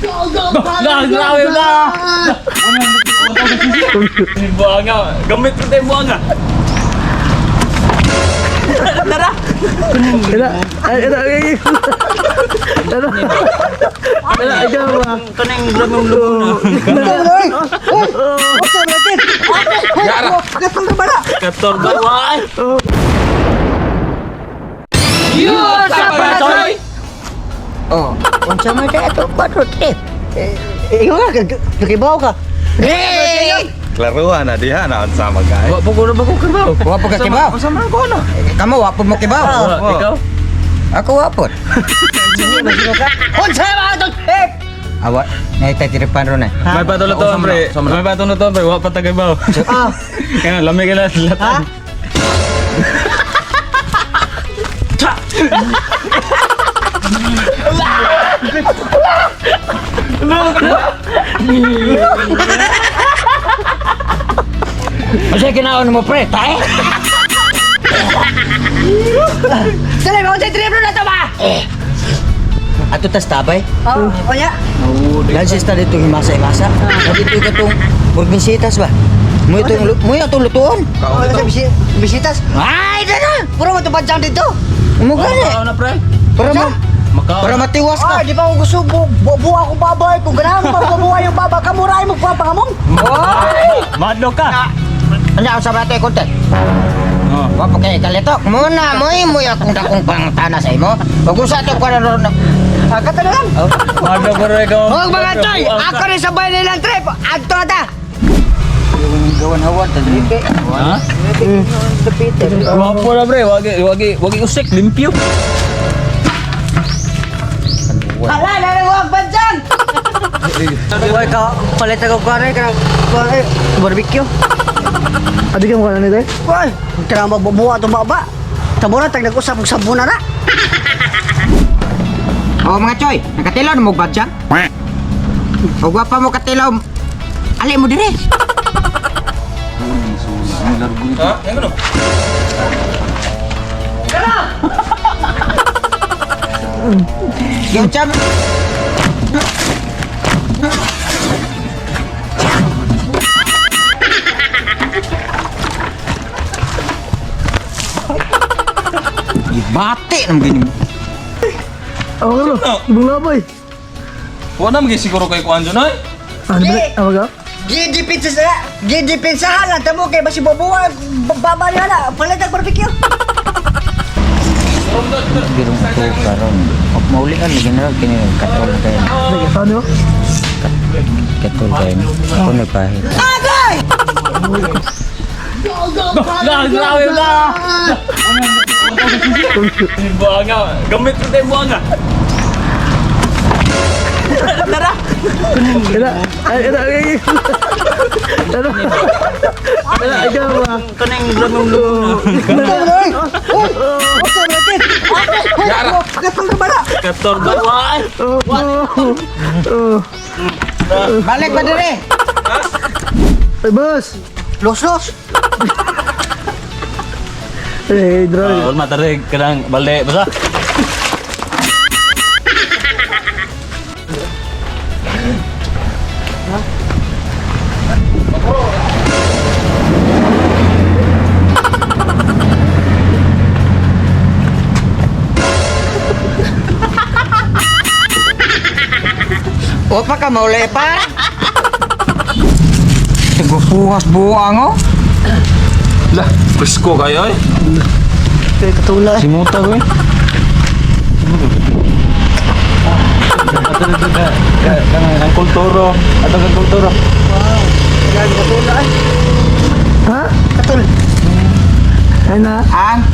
Grabe ka! Buanga, gamit ko tayo buanga. Tara! Ikaw ba? Kanang gramong lubo na. Kator ba? Why? Yun! Sapa na, Choy! Oh, unsa man kaya ito patrot eh? Ikaw nga, nakibaw ka. Hey! Klaruhan na diha na sa magay. Wa po ko na ba ko kibaw? Wapo ka kibaw? Sama ko na. Kamu wapo mo kibaw? Ikaw? Ako wapot. Sini ba sino ka? Unsa ba ito? Awa, naititiripan ron eh. May patulot to, pre. May patulot to, pre. Wa pa tagabaw. Ah, Kaya lamig ka lang latan. masaya kinaon mo pre, tae? Dali, mo sa trip na to ba? Ato tas tabay? Oo, kaya. Lansis ta dito himasa-himasa. Dito ka tong burbisitas ba? Mo itong lutuon. Oo, sa bisitas. Ay, dana! Puro mo ito padyang dito. Mo gani. Na, pre. Para matiwas ka. Di ba ako gusto buwa ko babay kung ganahan mo bubuha yung baba kamuray mo papangamong. Madlo ka. Ano ako sa bate kontek? Oh. Wapo kay kalitok. Muna mo akong dakong pangtana sa imo. Ug usa to ko ron. Katalagan. Madlo ko rin ikaw. Huwag mga toy! Ako rin sabay nilang trip! Adto na ta! Gawan hawan ta dito. Ha? Wapo na, pre. Wagi usik, limpyo. Hala, nalawag ba dyan? Huwag ka palit ako kare ka barbecue. Adi ka mo ka na nito eh? Why? Kaya magbubuha itong baba. Tamo na, tag nag-usap ng sabuna na. Oh mga choy, nakatilaw na mo badyan? O gwapa mo katilaw, ali mo dire. Ha? Yang ano? Yung cham... Bate nang gini. Ako ka no? Ibang laboy. Wala na siguro kay Kuan John, ay? Ano ba? Ako ka? Gidipinsahan lang, tamo kay basi bubuha, baba niya na, palit ang barbecue. Birong ko karon. Og mauli kan lagi na kini katol kay. Ano? Katol kay. Ako nagpahit. Grabe ka! Buanga, gamit ko tayo buanga. Tara! Ikaw ba? Kanang gramong lubo na. Kator ba? Why? Balik ba dire? Ay, boss! Los. Eh, draw. Wala matarig, kanang balde, basta? O pa ka mauli pa? Gupuhas buang oh. Lah, presko kayo eh. Kaya katula. Simuta ko eh. Ang kulturo. Atau ang kulturo. Ha? Katul. Ay na. Ang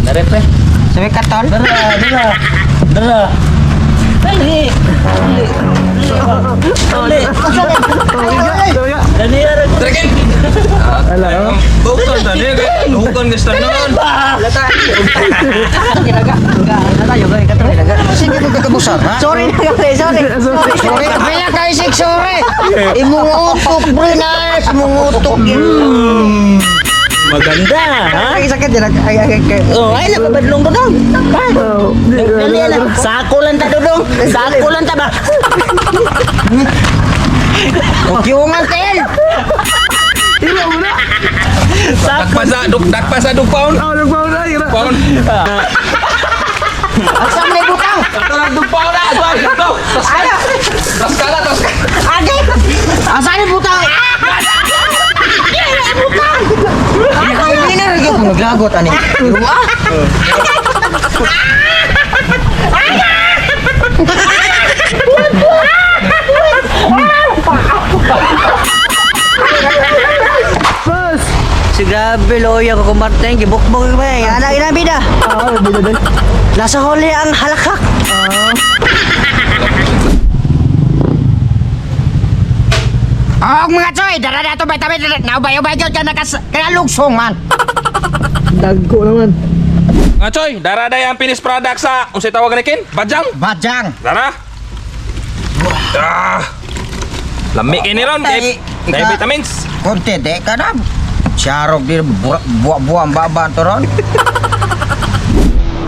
Narepe. sabi katol. Dara. Dali. Dali ara. Trekin. Ala, oh. Bukan tadi kayak bukan guys tanan. Kinaga. Enggak tayo gay katol kinaga. Sige mo kakabusar ha. Sorry na kasi, sorry. Sorry, kaya kayo sig sorry. Imungutok, Brinas, imungutok. Maganda, ha? Ay, sakit din. Oh, ay napabadlong dodong. Oh, Dali lang. Sako lang ta dodong. Sako lang ta ba? Kukyungan tel. Dakpasa dugpaon. Oh, nagbawa na. Ira. Paon. Asa may butang? Katulad dugpaon na. Tuan, ito. Tas kala. Age. Asa ni butang? Ini na rin yung naglagot ani. Ah. Boss! Si grabe loya ko kumarteng gibukbok ba yan. Ana ina bida. Ah, bida din. Nasa huli ang halakak. Oh, mga choy, dara na to bay tabi na ubay gyud ka kaya lugsong man. Dagko naman. Nga choy, daraday ang finished product sa unsay tawag ni kin? Bajang. Bajang. Dara. Lami kini ron kay vitamins. Konti de ka na. Syarog di buwa-buwa ang baba to ron.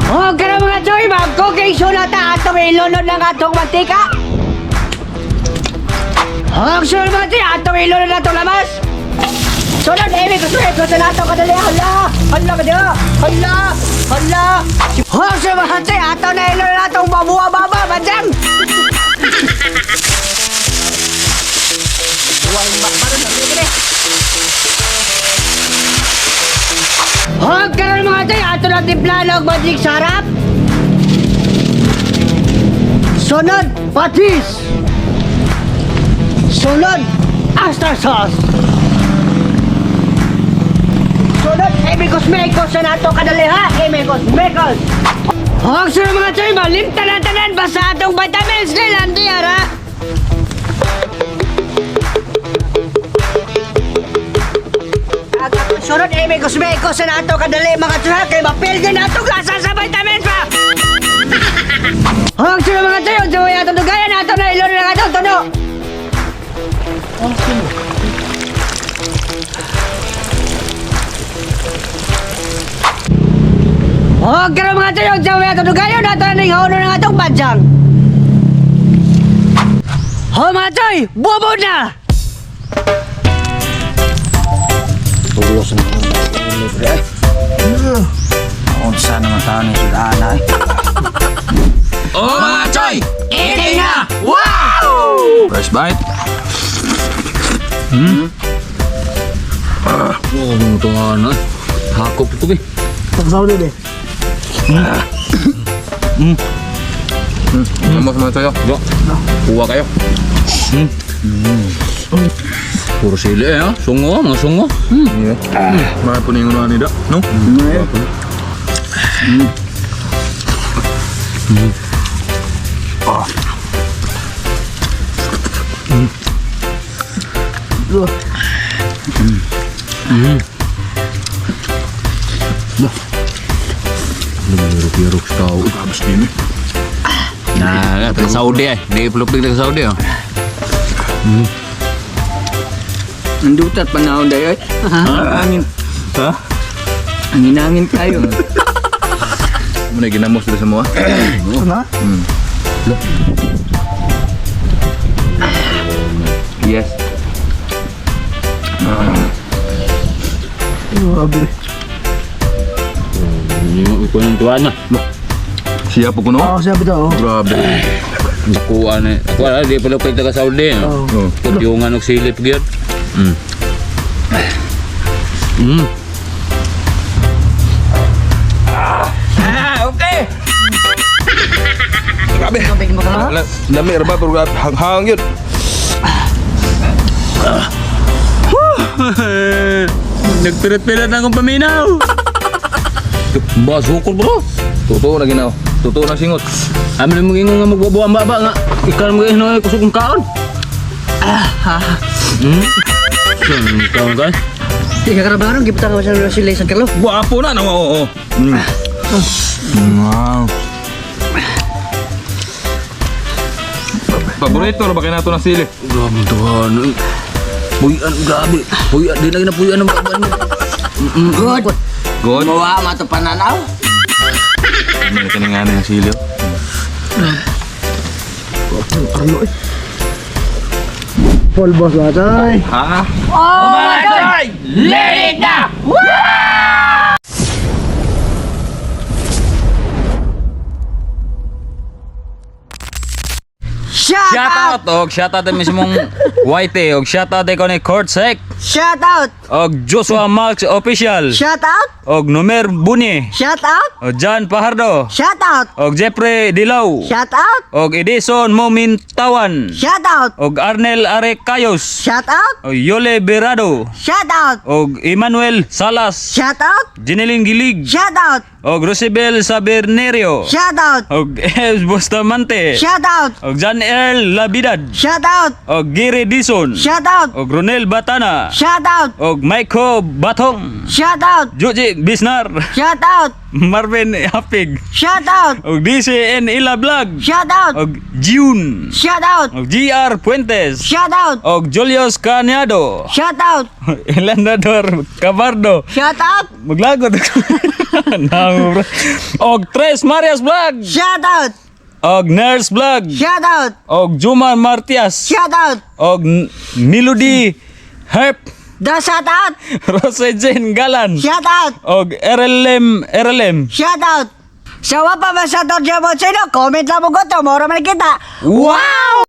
Oh, kaya mga choy, mag-cooking show na ta ato may ilunod ng atong mantika. Oh, sure ba di ato may ilunod na itong lamas? Sunod, Amy, gusto na nato kadali. Hala ka diya. Hala. Oh, sure ba di ato na ilunod na itong babuwa-baba, Bajang. Oh, karon mga tay, ato na timplanog magic sarap. Sunod, patis. Sunod, extra sauce. Sunod, emigos mekos na nato kadali ha, emigos mekos. Oh, sunod mga tay, malimtan na tanan basta atong vitamins nila, hindi ara. Sunod, emigos mekos na nato kadali mga tay, kay mapil din nato lasa sa vitamins pa. Oh, sunod mga tay, unsa way atong dugayan nato na ilon na atong tuno. Oh, kaya mga tayo, dyan may atong dugayon, nato na ning hauno ng atong Bajang. Oh, mga tayo, bubod na! Tulos na libre. Unsa naman tayo ni Sudana eh. Oh mga choy, Eating na! fresh bite. Oh, ito nga na. Hakop ito eh. Pagsaw din eh. Mas mga choy. Yo. Kuha kayo. Puro sili eh, ha? Sungo, mga sungo. Mga puningon na nida, no? Lubirok-birok sa tao. Tapos din eh. Nah, taga Saudi eh. Di pelupik taga Saudi oh. Nandutat panahon dayo eh. Angin. Ha? Angin tayo. Ano na ginamos dito semua? Ano? Yes. Grabe. Yung ikunin tuan na. Siya po kuno? Oo, siya bitaw. Grabe. Nakuha na. Nakuha na. Di pelupik taga Saudi eh. Oo. Kutyungan og silip gyud. Okay. Grabe. Lami ra ba pero hang yun. Nagpirit-pirit na akong paminaw. Basukol bro. Totoo na ginaw. Totoo na singot. Amin na mag-ingo nga magbabuwa ang baba nga. Ikaw na mag-ingo kusog kong kaon. Saan kaon ka? Di ka karabahan, giputan ka sa sila isang kilo. Guwapo na no. Oo. Wow. Paborito na ba kayo nato ng sili? Grabe Tuhan. Puyan, grabe. Puyan, di lagi na puyan ang baba niya. Good. Good. Mawa mo ito pananaw. May kaningana yung silyo. Ano eh? Full boss ba tay? Ha? Oh my God! Let it na! Shout out! Shoutout og shoutout din mismong Whitey og shoutout din ko ni Kurt Sek Shout out! og Joshua Max Official Shout out! og Nomer Bunye Shout out! og John Pajardo Shout out! og Jeffrey Dilaw Shout out! og Edison Momintawan Shout out! og Arnel Arecayos Shout out! og Yole Berado Shout out! og Emmanuel Salas Shout out! Jineling Gilig Shout out! og Rosibel Sabernerio Shout out! og Es Bustamante Shout out! og John Earl Labidad Shout out! og Gary Dison Shout out! og Ronel Batana Shout out! og Maiko Batong Shout out! Joji Bisnar Shout out! Marvin Hapig Shout out! og DCN Ila Vlog Shout out! og June Shout out! og GR Puentes Shout out! og Julius Cañado Shout out! Elandador Cabardo Shout out! maglagot Nang og Tres Marias Vlog Shout out! og Nurse Vlog Shout out! og Juma Martias Shout out! og Melody Herp The shout out! Rose Jane Galan Shout out! og RLM Shout out! Sa wapa ba sa Torja Mochino? Comment lang mo ko to. Mora man kita. Wow!